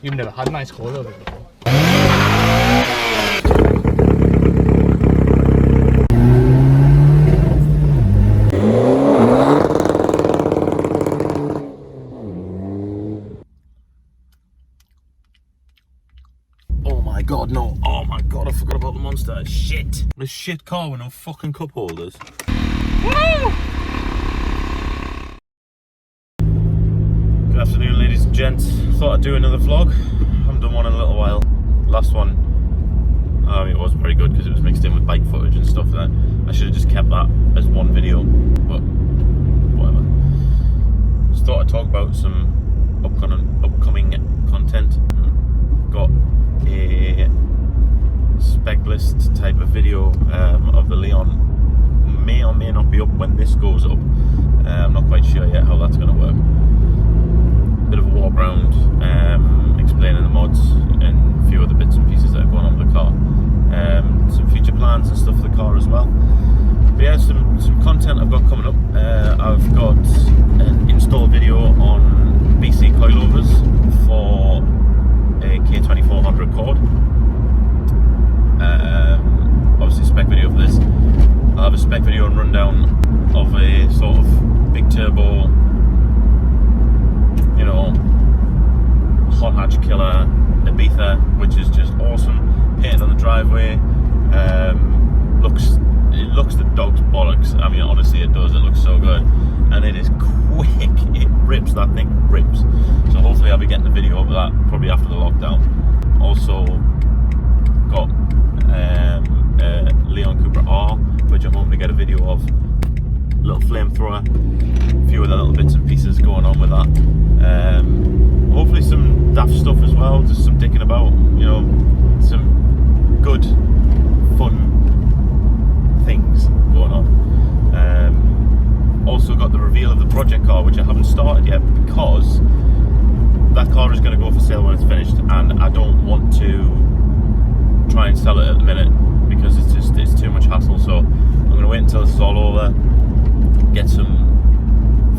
You've never had nice coilover before. Oh my god, no. Oh my god, I forgot about the Monster. Shit. The shit car with no fucking cup holders. Woo! Good afternoon, ladies and gents. Thought I'd do another vlog. Haven't done one in a little while. Last one, it wasn't very good because it was mixed in with bike footage and stuff. That I should have just kept that as one video, but whatever. Just thought I'd talk about some upcoming content. Got a spec list type of video of the Leon. May or may not be up when this goes up. I'm not quite sure yet how that's going to work. Bit of a walk around, explaining the mods and a few other bits and pieces that are going on with the car. Some future plans and stuff for the car as well. But yeah, some content I've got coming up. I've got an install video on BC coilovers for a K2400 cord. Obviously spec video of this. I'll have a spec video and rundown of a sort of big turbo, you know, hot hatch killer Ibiza, which is just awesome. Painted on the driveway. It looks the dog's bollocks. I mean, honestly, it does. It looks so good, and it is quick. It rips. That thing rips. So hopefully, I'll be getting the video of that probably after the lockdown. Also got Leon Cooper R, which I'm hoping to get a video of. Little flamethrower, a few other little bits and pieces going on with that. Hopefully some daft stuff as well, just some dicking about, you know, some good, fun things going on. Also got the reveal of the project car, which I haven't started yet because that car is going to go for sale when it's finished, and I don't want to try and sell it at the minute because it's too much hassle. So I'm going to wait until this is all over, get some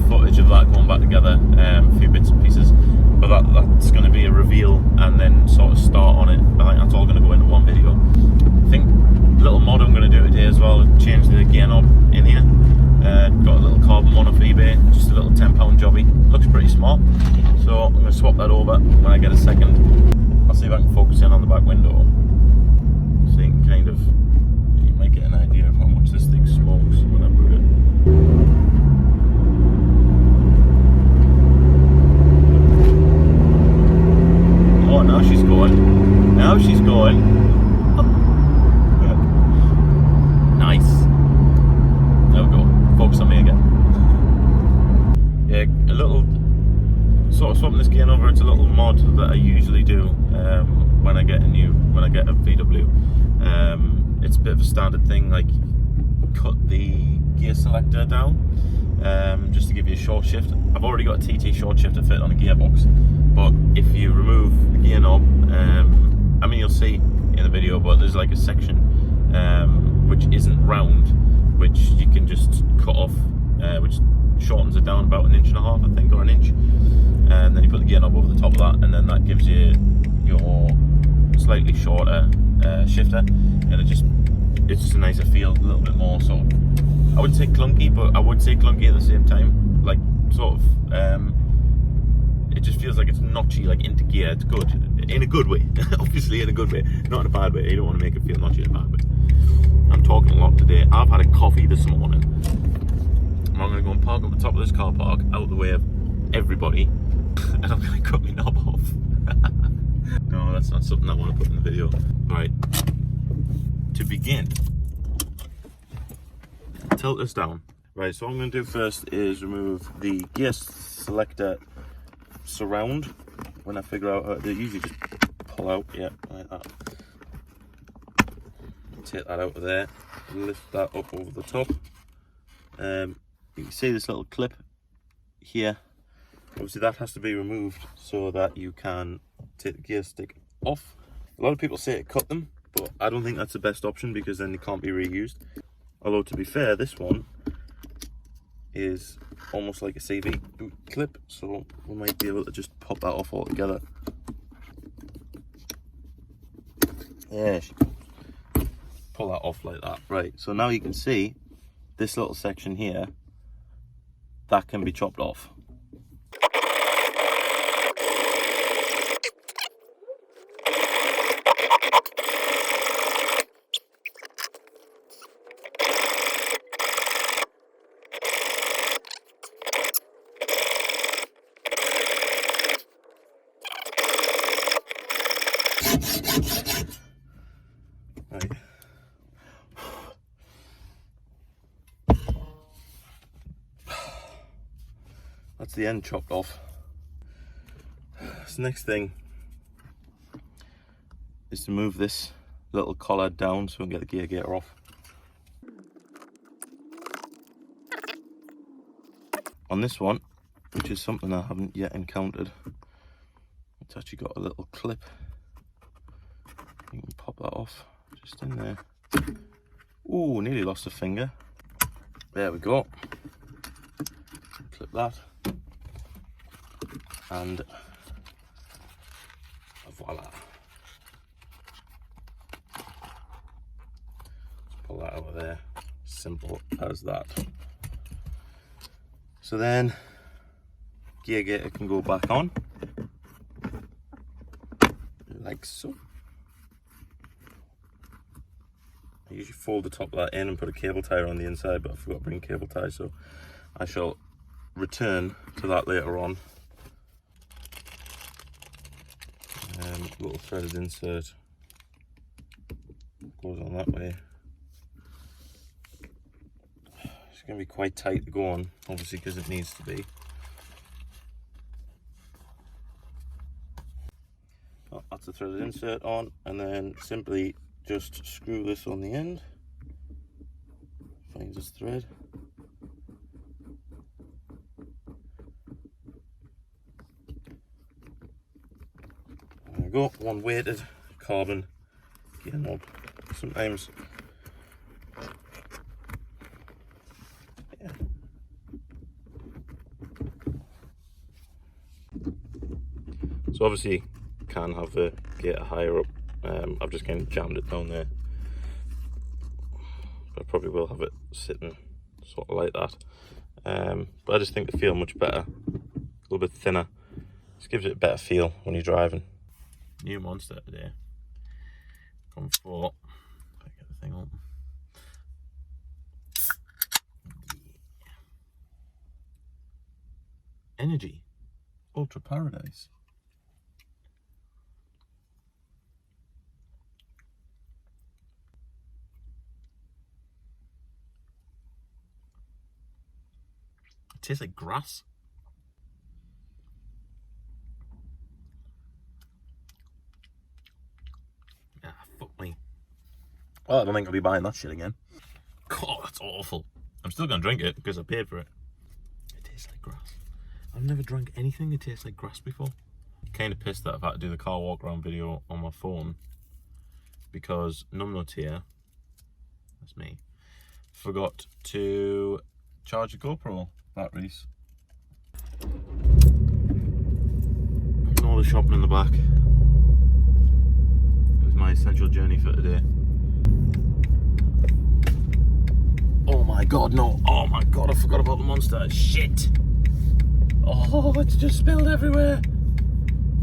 footage of that going back together, a few bits and pieces, but that's going to be a reveal and then sort of start on it. I think that's all going to go into one video. I think a little mod I'm going to do today as well, change the gear knob in here. Got a little carbon one off eBay, just a little £10 jobby, looks pretty smart, so I'm going to swap that over when I get a second. I'll see if I can focus in on the back window so you can kind of, you might get an idea of how much this thing smokes when I boot it. Oh, now she's going. Now she's going. Oh. Nice. There we go. Focus on me again. Yeah, a little sort of swapping this gear over. It's a little mod that I usually do when I get a VW. It's a bit of a standard thing, like cut the gear selector down just to give you a short shift. I've already got a TT short shifter fit on a gearbox, but if you remove the gear knob, I mean, you'll see in the video, but there's like a section which isn't round, which you can just cut off, which shortens it down about 1.5 inches, I think, or 1 inch, and then you put the gear knob over the top of that, and then that gives you your slightly shorter shifter, and it's just a nicer feel, a little bit more sort of, I wouldn't say clunky, but I would say clunky at the same time, like sort of, it just feels like it's notchy, like into gear. It's good, in a good way, obviously in a good way, not in a bad way. You don't want to make it feel notchy in a bad way. I'm talking a lot today. I've had a coffee this morning. I'm going to go and park at the top of this car park, out of the way of everybody, and I'm going to cut my knob off. No, that's not something I want to put in the video. Right, to begin, tilt this down. Right, so what I'm going to do first is remove the gear selector surround. When I figure out how to usually just pull out, yeah, like that. Take that out of there, lift that up over the top. You can see this little clip here. Obviously that has to be removed so that you can take the gear stick off. A lot of people say to cut them, but I don't think that's the best option because then they can't be reused. Although to be fair, this one is almost like a CV boot clip, so we might be able to just pop that off altogether. There she goes. Pull that off like that. Right, so now you can see this little section here, that can be chopped off. Right. That's the end chopped off. So the next thing is to move this little collar down so we can get the gear gator off. On this one, which is something I haven't yet encountered, it's actually got a little clip. You can pop that off just in there. Ooh, nearly lost a finger. There we go. Clip that. And voila. Let's pull that out of there. Simple as that. So then, gear gator can go back on. Like so. I usually fold the top of that in and put a cable tie on the inside, but I forgot to bring cable tie, so I shall return to that later on. Little threaded insert goes on that way. It's going to be quite tight to go on, obviously, because it needs to be. Oh, that's the threaded insert on, and then simply just screw this on the end. Finds its thread. There we go, one weighted carbon gear knob. Sometimes, yeah. So obviously, can have the gator higher up. I've just kind of jammed it down there. But I probably will have it sitting sort of like that. But I just think they feel much better. A little bit thinner. Just gives it a better feel when you're driving. New monster today. Mk4. If I get the thing open. Energy. Ultra Paradise. It tastes like grass. Ah, fuck me. Oh, I don't think I'll be buying that shit again. God, that's awful. I'm still gonna drink it because I paid for it. It tastes like grass. I've never drank anything that tastes like grass before. Kind of pissed that I've had to do the car walk around video on my phone because Numbnuts here, that's me, forgot to charge the GoPro batteries. And all the shopping in the back. It was my essential journey for today. Oh my god, no. Oh my god, I forgot about the monster. Shit. Oh, it's just spilled everywhere.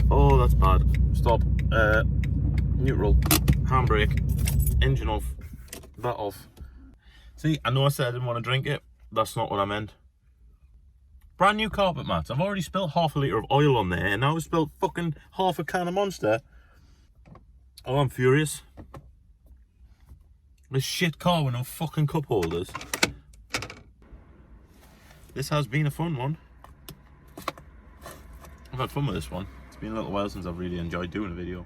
Oh, that's bad. Stop. Neutral. Handbrake. Engine off. That off. See, I know I said I didn't want to drink it. That's not what I meant. Brand new carpet mats. I've already spilled half a litre of oil on there, and now I've spilled fucking half a can of Monster. Oh, I'm furious. This shit car with no fucking cup holders. This has been a fun one. I've had fun with this one. It's been a little while since I've really enjoyed doing a video.